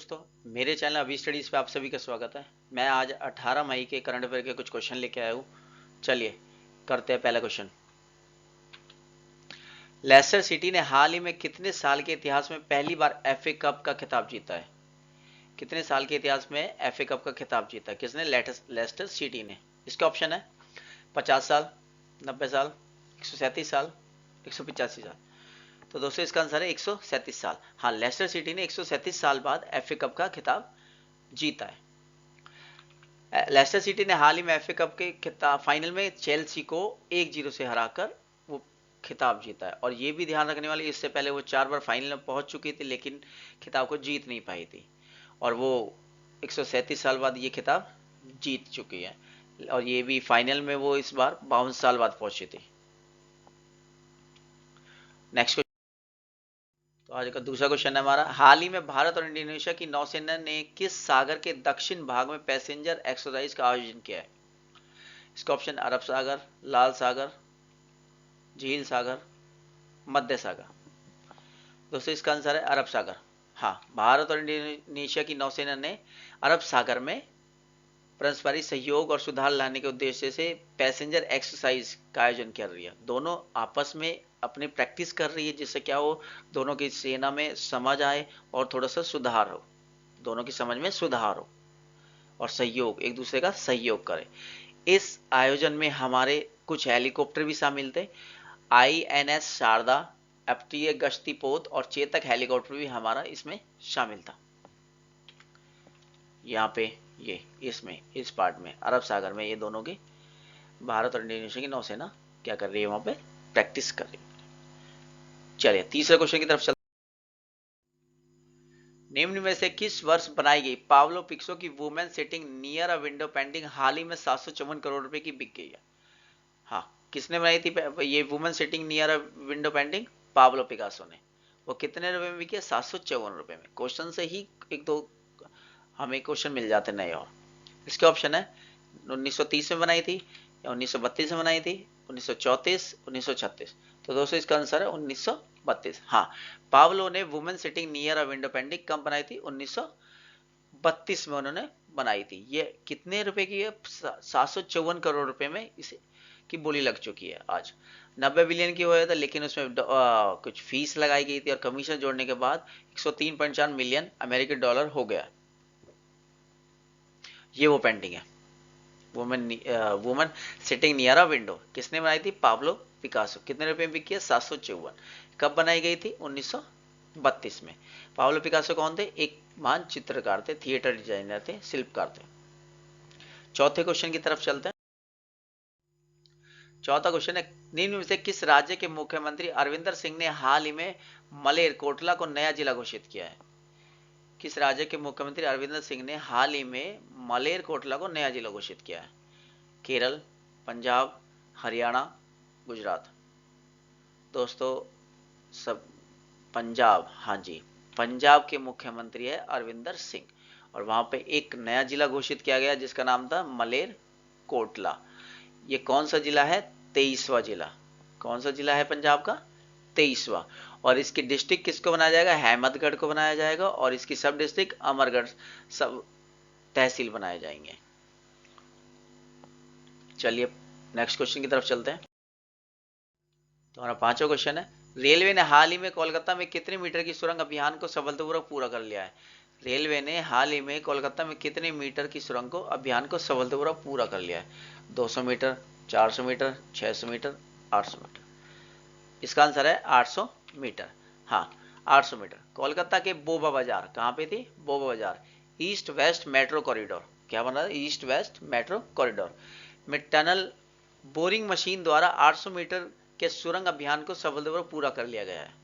दोस्तों, मेरे चैनल अभी स्टडीज पे आप सभी का स्वागत है। मैं आज 18 मई के करंट अफेयर के कुछ क्वेश्चन लेके आया हूँ। चलिए करते हैं पहला क्वेश्चन। लेस्टर सिटी ने हाल ही में कितने साल के इतिहास में पहली बार एफए कप का खिताब जीता है? कितने साल के इतिहास में एफए कप का खिताब जीता है किसने? लेस्टर सिटी ने। इसके ऑप्शन है 50 साल, 90 साल, 137 साल, 185 साल। तो दोस्तों इसका आंसर है 137 साल। हाँ, लेस्टर सिटी ने 137 साल बाद एफए कप का खिताब जीता है। लेस्टर सिटी ने हाल ही में एफए कप के खिताब फाइनल में चेल्सी को 1-0 से हराकर वो खिताब जीता है। और ये भी ध्यान रखने वाली, इससे पहले वो 4 बार फाइनल में पहुंच चुकी थी लेकिन खिताब को जीत नहीं पाई थी, और वो 137 साल बाद ये खिताब जीत चुकी है। और ये भी फाइनल में वो इस बार 52 साल बाद पहुंची थी। नेक्स्ट, तो आज का दूसरा क्वेश्चन है हमारा, हाल ही में भारत और इंडोनेशिया की नौसेना ने किस सागर के दक्षिण भाग में पैसेंजर एक्सरसाइज का आयोजन किया है? इसका ऑप्शन अरब सागर, लाल सागर, झील सागर, मध्य सागर। दोस्तों इसका आंसर है अरब सागर। हाँ, भारत और इंडोनेशिया की नौसेना ने अरब सागर में परस्परिक सहयोग और सुधार लाने के उद्देश्य से पैसेंजर एक्सरसाइज का आयोजन कर रही है। दोनों आपस में अपनी प्रैक्टिस कर रही है, जिससे क्या हो, दोनों की सेना में समझ आए और थोड़ा सा सुधार हो, दोनों की समझ में सुधार हो और सहयोग, एक दूसरे का सहयोग करे। इस आयोजन में हमारे कुछ हेलीकॉप्टर भी शामिल थे। आईएनएस शारदा, एफटीए गश्ती पोत और चेतक हेलीकॉप्टर भी हमारा इसमें शामिल था। यहाँ पे ये इसमें इस पार्ट में अरब सागर में ये दोनों की भारत और इंडोनेशिया की नौसेना क्या कर रही है, वहां पे प्रैक्टिस कर रही है। चलिए तीसरे क्वेश्चन की तरफ चलते। निम्न में से किस वर्ष बनाई गई पाब्लो पिकासो की women sitting near a window painting हाल ही में 754 करोड़ रुपए की बिक गई है? हाँ, किसने बनाई थी ये women sitting near a window painting? Pablo Picasso ने। वो कितने रुपए में बिकी है? 754 रुपए में। क्वेश्चन से ही एक दो हमें क्वेश्चन मिल जाते नए। और इसके ऑप्शन है 1930 में बनाई थी, या 1932 में बनाई थी, 1934, 1936। तो दोस्तों इसका आंसर है 1932। हाँ, पावलो ने women sitting near a window painting कब बनाई थी? 1932 में उन्होंने बनाई थी। ये कितने रुपए की है? 754 करोड़ रुपए में इसे की बोली लग चुकी है। आज 90 बिलियन की हुआ था, लेकिन उसमें कुछ फीस लगाई गई थी और कमीशन जोड़ने के बाद 103.4 मिलियन अमेरिकन डॉलर हो गया। ये वो पेंटिंग है, women woman sitting near a window. किसने बनाई थी? Pablo Picasso. कितने रुपए में बिकी है? 754। कब बनाई गई थी? 1932 में। पाब्लो पिकासो कौन थे? एक महान चित्रकार थे, थिएटर डिजाइनर थे, शिल्पकार थे। चौथे क्वेश्चन की तरफ चलते हैं। चौथा क्वेश्चन है, निम्न में से किस राज्य के मुख्यमंत्री अरविंदर सिंह ने हाल ही में मलेरकोटला को नया जिला घोषित किया है? किस राज्य के मुख्यमंत्री अरविंदर सिंह ने हाल ही में मलेरकोटला को नया जिला घोषित किया है? केरल, पंजाब, हरियाणा, गुजरात। दोस्तों सब पंजाब, हाँ जी, पंजाब के मुख्यमंत्री है अरविंदर सिंह, और वहां पे एक नया जिला घोषित किया गया जिसका नाम था मलेर कोटला। ये कौन सा जिला है? 23वां जिला। कौन सा जिला है पंजाब का? 23वां। और इसकी डिस्ट्रिक्ट किसको बनाया जाएगा? अहमदगढ़ को बनाया जाएगा, और इसकी सब डिस्ट्रिक्ट अमरगढ़, सब तहसील बनाए जाएंगे। चलिए नेक्स्ट क्वेश्चन की तरफ चलते हैं। तो हमारा पांचवा क्वेश्चन है, रेलवे ने हाल ही में कोलकाता में कितने मीटर की सुरंग अभियान को सफलतापूर्वक पूरा कर लिया है? रेलवे ने हाल ही में कोलकाता में कितने मीटर की सुरंग को अभियान को सफलतापूर्वक पूरा कर लिया है? 200 मीटर, 400 मीटर, 600 मीटर, 800 मीटर। इसका आंसर है 800 मीटर। हाँ, 800 मीटर। कोलकाता के बोबा बाजार, कहाँ पे थी? बोबा बाजार, ईस्ट वेस्ट मेट्रो कॉरिडोर, क्या बना? ईस्ट वेस्ट मेट्रो कॉरिडोर में टनल बोरिंग मशीन द्वारा 800 मीटर के सुरंग अभियान को सफलतापूर्वक पूरा कर लिया गया है।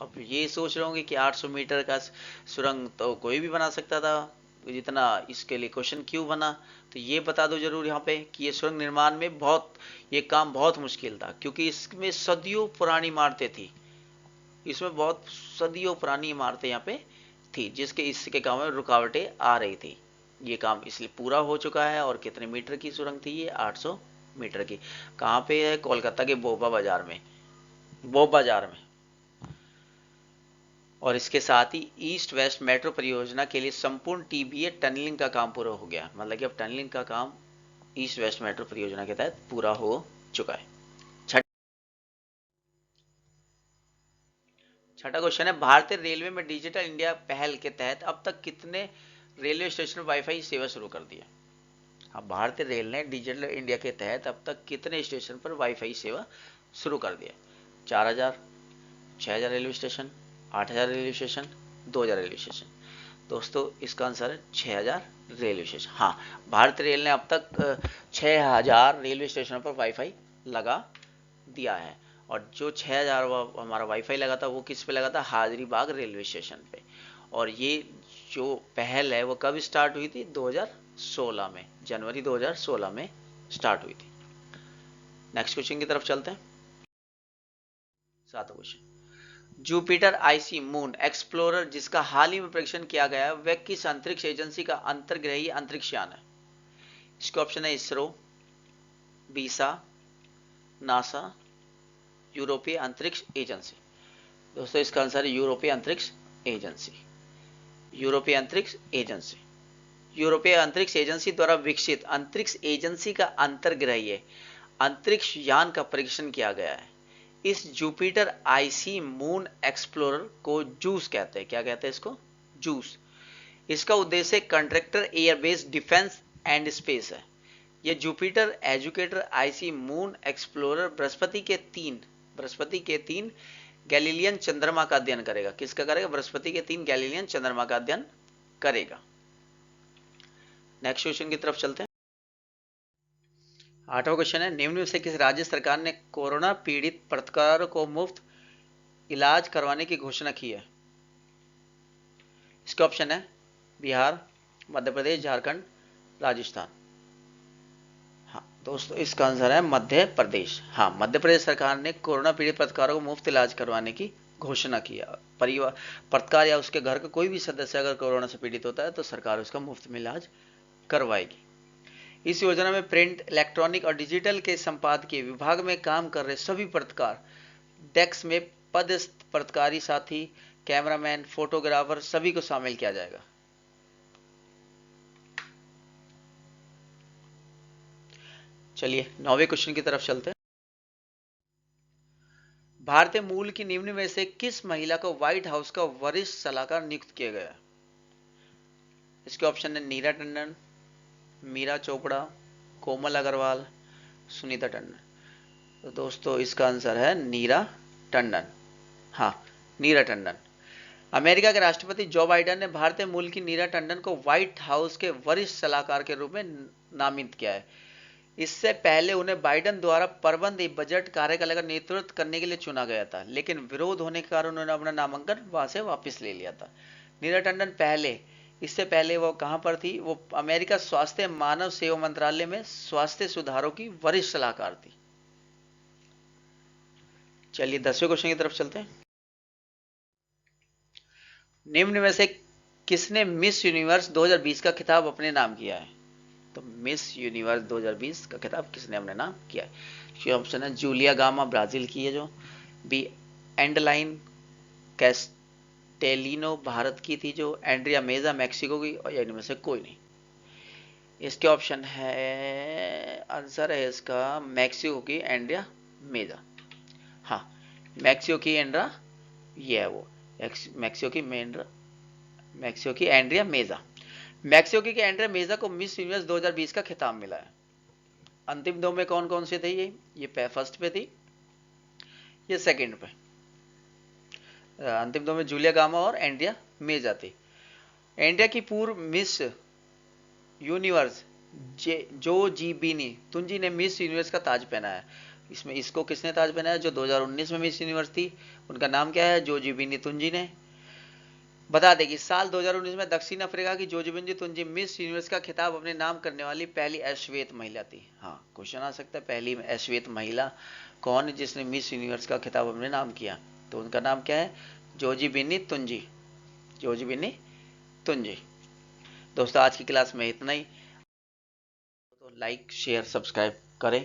अब ये सोच रहे होंगे कि 800 मीटर का सुरंग तो कोई भी बना सकता था, जितना इसके लिए क्वेश्चन क्यों बना? तो ये बता दो जरूर यहाँ पे कि ये सुरंग निर्माण में ये काम बहुत मुश्किल था, क्योंकि इसमें सदियों पुरानी इमारतें थी। इसमें बहुत सदियों पुरानी इमारतें यहाँ पे थी, जिसके इसके काम में रुकावटें आ रही थी। ये काम इसलिए पूरा हो चुका है। और कितने मीटर की सुरंग थी ये? 800 मीटर की। कहाँ पे है? कोलकाता के बोबा बाजार में, बोब बाजार में। और इसके साथ ही ईस्ट वेस्ट मेट्रो परियोजना के लिए संपूर्ण टीबीए टनलिंग का काम पूरा हो गया। मतलब कि अब टनलिंग का काम ईस्ट वेस्ट मेट्रो परियोजना के तहत पूरा हो चुका है। छठा क्वेश्चन है, भारतीय रेलवे में डिजिटल इंडिया पहल के तहत अब तक कितने रेलवे स्टेशन वाईफाई सेवा शुरू कर दी है? हाँ, भारतीय रेल ने डिजिटल इंडिया के तहत अब तक कितने स्टेशन पर वाईफाई सेवा शुरू कर दी है? 4000, 6000 railway station, 8000 railway station, 2000 railway station. दोस्तों इसका आंसर है 6000 रेलवे स्टेशन। हाँ, भारतीय रेल ने अब तक 6000 रेलवे स्टेशनों पर वाईफाई लगा दिया है। और जो 6000 हमारा वाईफाई लगा था वो किस पे लगा था? हाजरी बाग रेलवे स्टेशन पे। और ये जो पहल है वो कब स्टार्ट हुई थी? 2016 में, जनवरी 2016 में स्टार्ट हुई थी। नेक्स्ट क्वेश्चन की तरफ चलते हैं। सातवां question, Jupiter IC moon explorer जिसका हाल ही में परीक्षण किया गया है वह किस अंतरिक्ष एजेंसी का अंतर्ग्रहीय अंतरिक्ष यान है? इसके ऑप्शन है इसरो, बीसा, नासा, यूरोपीय अंतरिक्ष एजेंसी। दोस्तों इसका आंसर है यूरोपीय अंतरिक्ष एजेंसी। यूरोपीय अंतरिक्ष एजेंसी। यूरोपीय अंतरिक्ष एजेंसी द्वारा विकसित अंतरिक्ष एजेंसी का अंतर्ग्रहीय अंतरिक्ष यान का परीक्षण किया गया है। इस जुपिटर आईसी मून एक्सप्लोरर को जूस कहते हैं। क्या कहते हैं इसको? जूस। इसका उद्देश्य contractor airbase defence and space है। यह Jupiter educator IC moon explorer Brihaspati के तीन गैलीलियन चंद्रमा का अध्ययन करेगा। किसका करेगा? बृहस्पति के 3 गैलीलियन चंद्रमा का अध्ययन करेगा। नेक्स्ट क्वेश्चन की तरफ चलते हैं। आठवां क्वेश्चन है, निम्न में से किस राज्य सरकार ने कोरोना पीड़ित पत्रकारों को मुफ्त इलाज करवाने की घोषणा की है? इसके ऑप्शन है बिहार, मध्य प्रदेश, झारखंड, राजस्थान। हाँ दोस्तों इसका आंसर है मध्य प्रदेश। हाँ, मध्य प्रदेश सरकार ने कोरोना पीड़ित पत्रकारों को मुफ्त इलाज करवाने की घोषणा की है। परिवार, पत्रकार या उसके घर का कोई भी सदस्य अगर कोरोना से पीड़ित होता है तो सरकार उसका मुफ्त में इलाज करवाएगी। इस योजना में प्रिंट, इलेक्ट्रॉनिक और डिजिटल के संपादकीय विभाग में काम कर रहे सभी पत्रकार, डेस्क में पदस्थ पत्रकारी साथी, कैमरामैन, फोटोग्राफर सभी को शामिल किया जाएगा। चलिए 9वें क्वेश्चन की तरफ चलते हैं। भारतीय मूल की निम्न में से किस महिला को व्हाइट हाउस का वरिष्ठ सलाहकार नियुक्त किया गया? इसके ऑप्शन है नीरा टंडन, मीरा चोपड़ा, कोमल अग्रवाल, सुनीता टंडन। तो दोस्तों इसका आंसर है नीरा टंडन। हाँ, नीरा टंडन। अमेरिका के राष्ट्रपति जो बाइडेन ने भारतीय मूल की नीरा टंडन को व्हाइट हाउस के वरिष्ठ सलाहकार के रूप में नामित किया है। इससे पहले उन्हें बाइडेन द्वारा प्रबंध बजट कार्यकाल का नेतृत्व करने के लिए चुना गया था, लेकिन विरोध होने के कारण उन्होंने अपना नामांकन वहां से वापस ले लिया था। नीरा टंडन इससे पहले वो कहां पर थी? वो अमेरिका स्वास्थ्य मानव सेवा मंत्रालय में स्वास्थ्य सुधारों की वरिष्ठ सलाहकार थी। चलिए 10वें क्वेश्चन की तरफ चलते हैं। निम्न में से किसने मिस यूनिवर्स 2020 का खिताब अपने नाम किया है? तो मिस यूनिवर्स 2020 का खिताब किसने अपने नाम किया है? ऑप्शन है जूलिया गामा ब्राजील की है जो, बी एंडलाइन कैस्टेलिनो भारत की थी जो, एंड्रिया मेजा मैक्सिको की, और इनमें से कोई नहीं। इसके ऑप्शन है, आंसर है इसका मैक्सिको की एंड्रिया मेजा। हाँ, मैक्सिको की एंड्रा, ये है वो मैक्सिको की एंड्रिया मेजा। मैक्सिको की एंड्रिया मेजा को मिस यूनिवर्स 2020 का खिताब मिला है। अंतिम दो में कौन कौन से थे? ये फर्स्ट पे थी, ये सेकंड पे। अंतिम दो में जूलिया गामा और एंड्रिया मेजा थी। एंड्रिया की पूर्व मिस यूनिवर्स जो जीबीनी तुंजी ने मिस यूनिवर्स का ताज पहना है। इसमें इसको किसने ताज पहनाया? जो 2019 में मिस यूनिवर्स थी, उनका नाम क्या है? जो जीबीनी तुंजी ने। बता दें कि साल 2019 में दक्षिण अफ्रीका की जोजिबिंजी तुंजी मिस यूनिवर्स का खिताब अपने नाम करने वाली पहली अश्वेत महिला थी। हाँ, क्वेश्चन आ सकता है पहली अश्वेत महिला कौन है जिसने मिस यूनिवर्स का खिताब अपने नाम किया? तो उनका नाम क्या है? जोजिबिनी तुंजी। जोजिबिनी तुंजी। दोस्तों आज की क्लास में इतना ही। तो लाइक, शेयर, सब्सक्राइब करें।